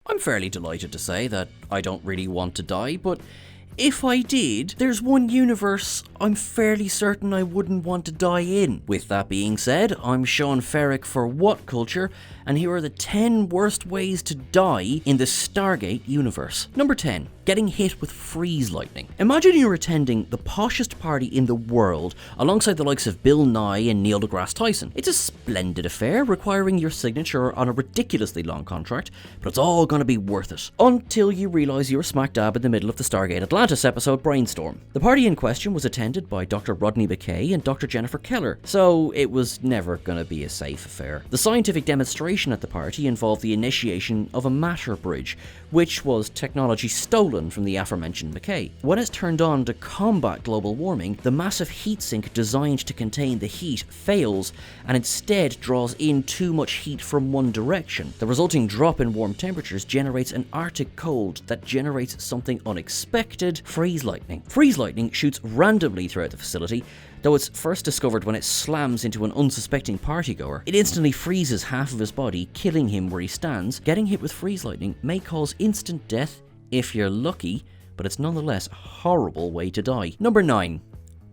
I'm fairly delighted to say that I don't really want to die, but if I did, there's one universe I'm fairly certain I wouldn't want to die in. With that being said, I'm Sean Ferrick for What Culture, and here are the 10 worst ways to die in the Stargate universe. Number 10. Getting hit with freeze lightning. Imagine you're attending the poshest party in the world alongside the likes of Bill Nye and Neil deGrasse Tyson. It's a splendid affair requiring your signature on a ridiculously long contract, but it's all going to be worth it. Until you realise you're smack dab in the middle of the Stargate Atlantis episode Brainstorm. The party in question was attended by Dr. Rodney McKay and Dr. Jennifer Keller, so it was never going to be a safe affair. The scientific demonstration at the party involved the initiation of a matter bridge, which was technology stolen from the aforementioned McKay. When it's turned on to combat global warming, the massive heatsink designed to contain the heat fails and instead draws in too much heat from one direction. The resulting drop in warm temperatures generates an Arctic cold that generates something unexpected: freeze lightning. Freeze lightning shoots randomly throughout the facility, though it's first discovered when it slams into an unsuspecting partygoer. It instantly freezes half of his body, killing him where he stands. Getting hit with freeze lightning may cause instant death if you're lucky, but it's nonetheless a horrible way to die. Number 9.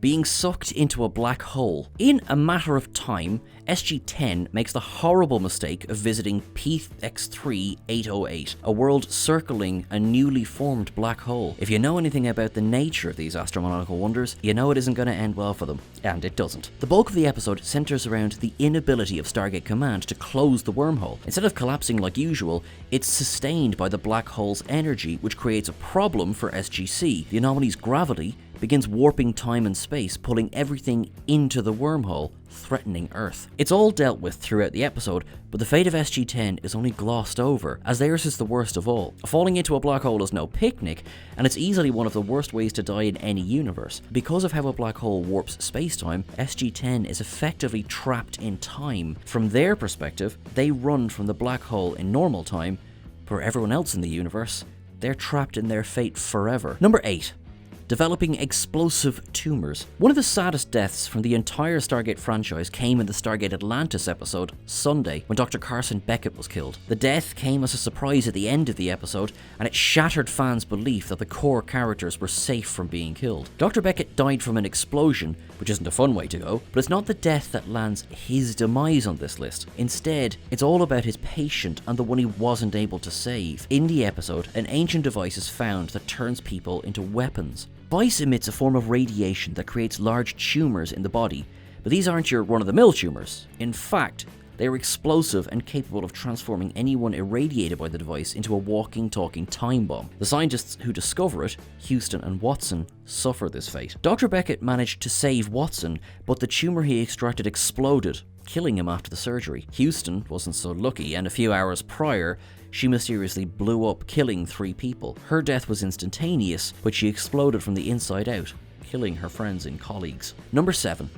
Being sucked into a black hole. In a matter of time, SG-10 makes the horrible mistake of visiting PX-3808, a world circling a newly formed black hole. If you know anything about the nature of these astronomical wonders, you know it isn't going to end well for them, and it doesn't. The bulk of the episode centers around the inability of Stargate Command to close the wormhole. Instead of collapsing like usual, it's sustained by the black hole's energy, which creates a problem for SGC. The anomaly's gravity begins warping time and space, pulling everything into the wormhole, threatening Earth. It's all dealt with throughout the episode, but the fate of SG-10 is only glossed over, as theirs is the worst of all. Falling into a black hole is no picnic, and it's easily one of the worst ways to die in any universe. Because of how a black hole warps space-time, SG-10 is effectively trapped in time. From their perspective, they run from the black hole in normal time. For everyone else in the universe, they're trapped in their fate forever. Number 8. Developing explosive tumors. One of the saddest deaths from the entire Stargate franchise came in the Stargate Atlantis episode, Sunday, when Dr. Carson Beckett was killed. The death came as a surprise at the end of the episode, and it shattered fans' belief that the core characters were safe from being killed. Dr. Beckett died from an explosion, which isn't a fun way to go, but it's not the death that lands his demise on this list. Instead, it's all about his patient and the one he wasn't able to save. In the episode, an ancient device is found that turns people into weapons. Vice emits a form of radiation that creates large tumours in the body, but these aren't your run-of-the-mill tumours. In fact, they are explosive and capable of transforming anyone irradiated by the device into a walking, talking time bomb. The scientists who discover it, Houston and Watson, suffer this fate. Dr. Beckett managed to save Watson, but the tumour he extracted exploded, killing him after the surgery. Houston wasn't so lucky, and a few hours prior, she mysteriously blew up, killing 3 people. Her death was instantaneous, but she exploded from the inside out, killing her friends and colleagues. Number 7.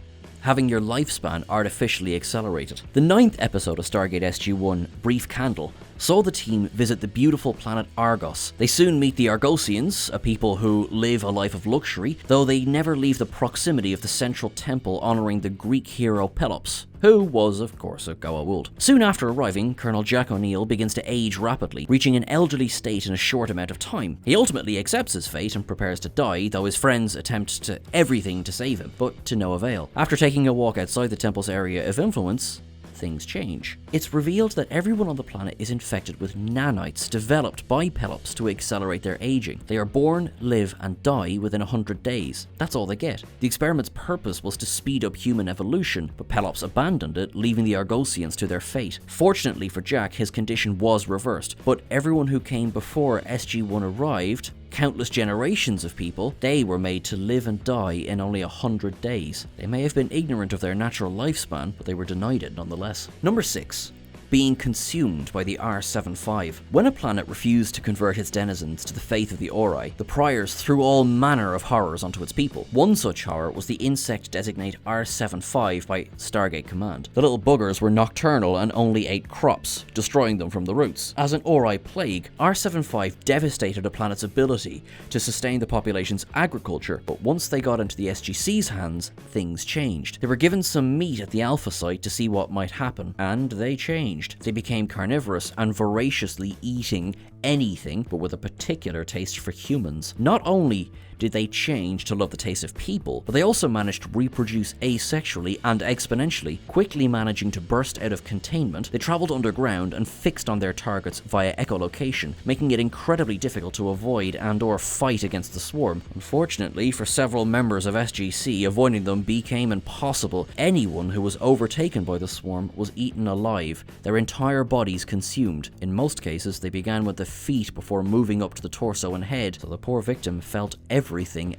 Having your lifespan artificially accelerated. The 9th episode of Stargate SG-1, Brief Candle, saw the team visit the beautiful planet Argos. They soon meet the Argosians, a people who live a life of luxury, though they never leave the proximity of the central temple honouring the Greek hero Pelops, who was, of course, a GOA'ULD. Soon after arriving, Colonel Jack O'Neill begins to age rapidly, reaching an elderly state in a short amount of time. He ultimately accepts his fate and prepares to die, though his friends attempt everything to save him, but to no avail. After taking a walk outside the temple's area of influence, things change. It's revealed that everyone on the planet is infected with nanites developed by Pelops to accelerate their aging. They are born, live, and die within 100 days. That's all they get. The experiment's purpose was to speed up human evolution, but Pelops abandoned it, leaving the Argosians to their fate. Fortunately for Jack, his condition was reversed, but everyone who came before SG-1 arrived, countless generations of people, they were made to live and die in only 100 days. They may have been ignorant of their natural lifespan, but they were denied it nonetheless. Number 6. being consumed by the R75. When a planet refused to convert its denizens to the faith of the Ori, the priors threw all manner of horrors onto its people. One such horror was the insect designate R75 by Stargate Command. The little buggers were nocturnal and only ate crops, destroying them from the roots. As an Ori plague, R75 devastated a planet's ability to sustain the population's agriculture, but once they got into the SGC's hands, things changed. They were given some meat at the Alpha site to see what might happen, and they changed. They became carnivorous and voraciously eating anything, but with a particular taste for humans. Not only did they change to love the taste of people, but they also managed to reproduce asexually and exponentially, quickly managing to burst out of containment. They traveled underground and fixed on their targets via echolocation, making it incredibly difficult to avoid and or fight against the swarm. Unfortunately, for several members of SGC, avoiding them became impossible. Anyone who was overtaken by the swarm was eaten alive, their entire bodies consumed. In most cases, they began with the feet before moving up to the torso and head, so the poor victim felt everything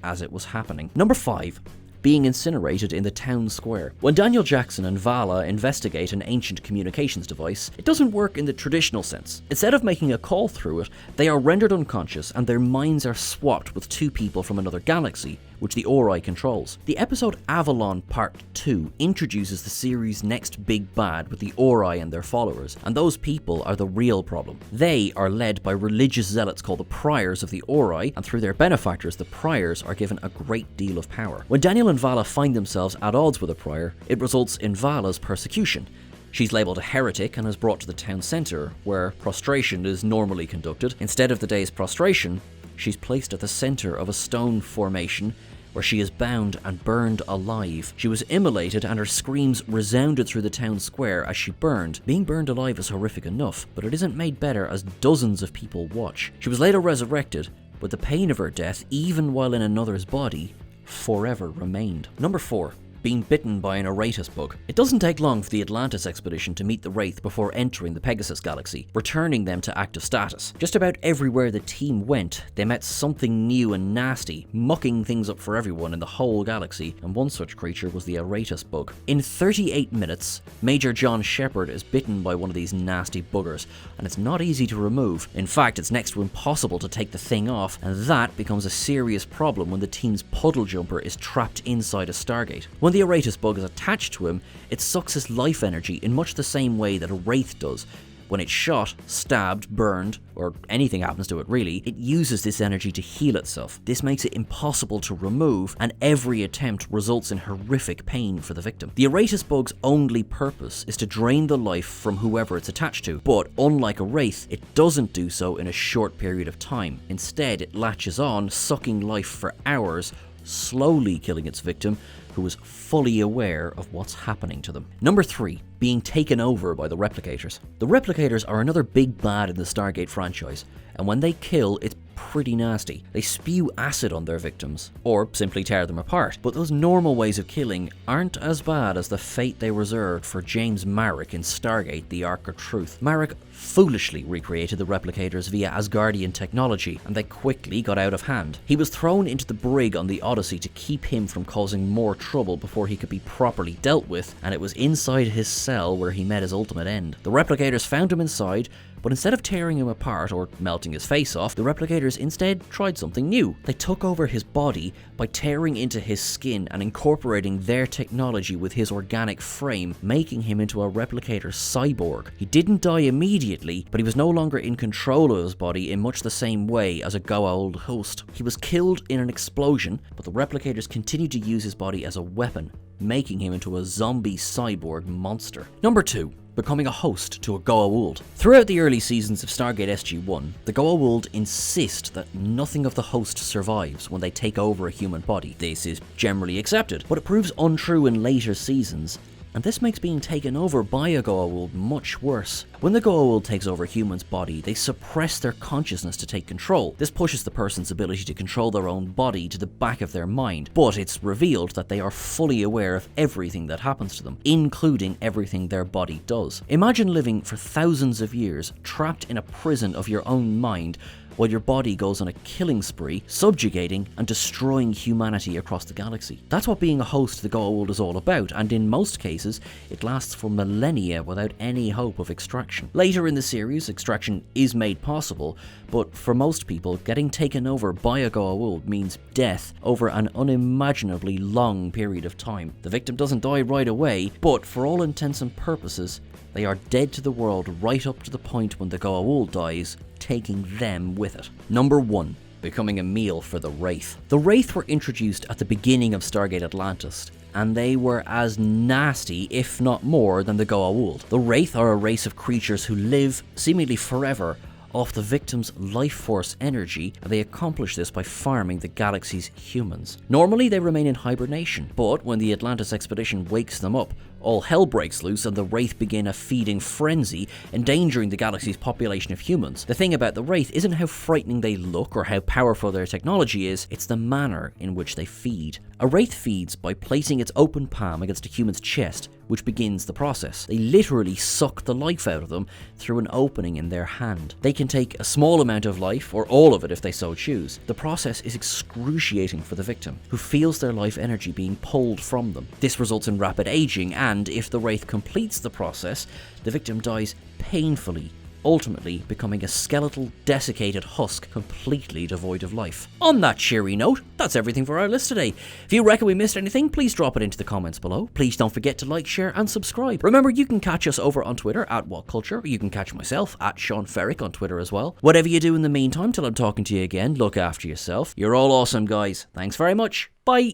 as it was happening. Number 5. Being incinerated in the town square. When Daniel Jackson and Vala investigate an ancient communications device, it doesn't work in the traditional sense. Instead of making a call through it, they are rendered unconscious and their minds are swapped with 2 people from another galaxy, which the Ori controls. The episode Avalon Part 2 introduces the series' next big bad with the Ori and their followers, and those people are the real problem. They are led by religious zealots called the Priors of the Ori, and through their benefactors, the Priors are given a great deal of power. When Daniel and Vala find themselves at odds with a Prior, it results in Vala's persecution. She's labelled a heretic and is brought to the town centre, where prostration is normally conducted. Instead of the day's prostration, she's placed at the centre of a stone formation where she is bound and burned alive. She was immolated and her screams resounded through the town square as she burned. Being burned alive is horrific enough, but it isn't made better as dozens of people watch. She was later resurrected, but the pain of her death, even while in another's body, forever remained. Number 4. Being bitten by an IRATUS bug. It doesn't take long for the Atlantis expedition to meet the Wraith before entering the Pegasus galaxy, returning them to active status. Just about everywhere the team went, they met something new and nasty, mucking things up for everyone in the whole galaxy, and one such creature was the IRATUS bug. In 38 minutes, Major John Shepard is bitten by one of these nasty buggers, and it's not easy to remove. In fact, it's next to impossible to take the thing off, and that becomes a serious problem when the team's puddle jumper is trapped inside a Stargate. When the IRATUS bug is attached to him, it sucks his life energy in much the same way that a Wraith does. When it's shot, stabbed, burned, or anything happens to it really, it uses this energy to heal itself. This makes it impossible to remove, and every attempt results in horrific pain for the victim. The IRATUS bug's only purpose is to drain the life from whoever it's attached to, but unlike a Wraith, it doesn't do so in a short period of time. Instead, it latches on, sucking life for hours, slowly killing its victim, who is fully aware of what's happening to them. Number 3. Being taken over by the Replicators. The Replicators are another big bad in the Stargate franchise, and when they kill, it's pretty nasty. They spew acid on their victims, or simply tear them apart, but those normal ways of killing aren't as bad as the fate they reserved for James Marek in Stargate: The Ark of Truth. Marek foolishly recreated the Replicators via Asgardian technology, and they quickly got out of hand. He was thrown into the brig on the Odyssey to keep him from causing more trouble before he could be properly dealt with, and it was inside his cell where he met his ultimate end. The Replicators found him inside, but instead of tearing him apart or melting his face off, the Replicators instead tried something new. They took over his body by tearing into his skin and incorporating their technology with his organic frame, making him into a Replicator cyborg. He didn't die immediately, but he was no longer in control of his body in much the same way as a GOA'ULD host. He was killed in an explosion, but the Replicators continued to use his body as a weapon, making him into a zombie cyborg monster. Number 2. Becoming a host to a GOA'ULD. Throughout the early seasons of Stargate SG-1, the GOA'ULD insist that nothing of the host survives when they take over a human body. This is generally accepted, but it proves untrue in later seasons, and this makes being taken over by a GOA'ULD much worse. When the GOA'ULD takes over a human's body, they suppress their consciousness to take control. This pushes the person's ability to control their own body to the back of their mind, but it's revealed that they are fully aware of everything that happens to them, including everything their body does. Imagine living for thousands of years, trapped in a prison of your own mind, while your body goes on a killing spree, subjugating and destroying humanity across the galaxy. That's what being a host to the GOA'ULD is all about, and in most cases, it lasts for millennia without any hope of extraction. Later in the series, extraction is made possible, but for most people, getting taken over by a GOA'ULD means death over an unimaginably long period of time. The victim doesn't die right away, but for all intents and purposes, they are dead to the world right up to the point when the GOA'ULD dies, taking them with it. Number 1. Becoming a meal for the Wraith. The Wraith were introduced at the beginning of Stargate Atlantis, and they were as nasty, if not more, than the GOA'ULD. The Wraith are a race of creatures who live, seemingly forever, off the victim's life force energy, and they accomplish this by farming the galaxy's humans. Normally they remain in hibernation, but when the Atlantis expedition wakes them up, all hell breaks loose and the Wraith begin a feeding frenzy, endangering the galaxy's population of humans. The thing about the Wraith isn't how frightening they look or how powerful their technology is, it's the manner in which they feed. A Wraith feeds by placing its open palm against a human's chest, which begins the process. They literally suck the life out of them through an opening in their hand. They can take a small amount of life, or all of it if they so choose. The process is excruciating for the victim, who feels their life energy being pulled from them. This results in rapid aging, and if the Wraith completes the process, the victim dies painfully, ultimately becoming a skeletal, desiccated husk completely devoid of life. On that cheery note, that's everything for our list today. If you reckon we missed anything, please drop it into the comments below. Please don't forget to like, share and subscribe. Remember, you can catch us over on Twitter at WhatCulture. You can catch myself at Sean Ferrick on Twitter as well. Whatever you do in the meantime till I'm talking to you again, look after yourself. You're all awesome, guys. Thanks very much. Bye.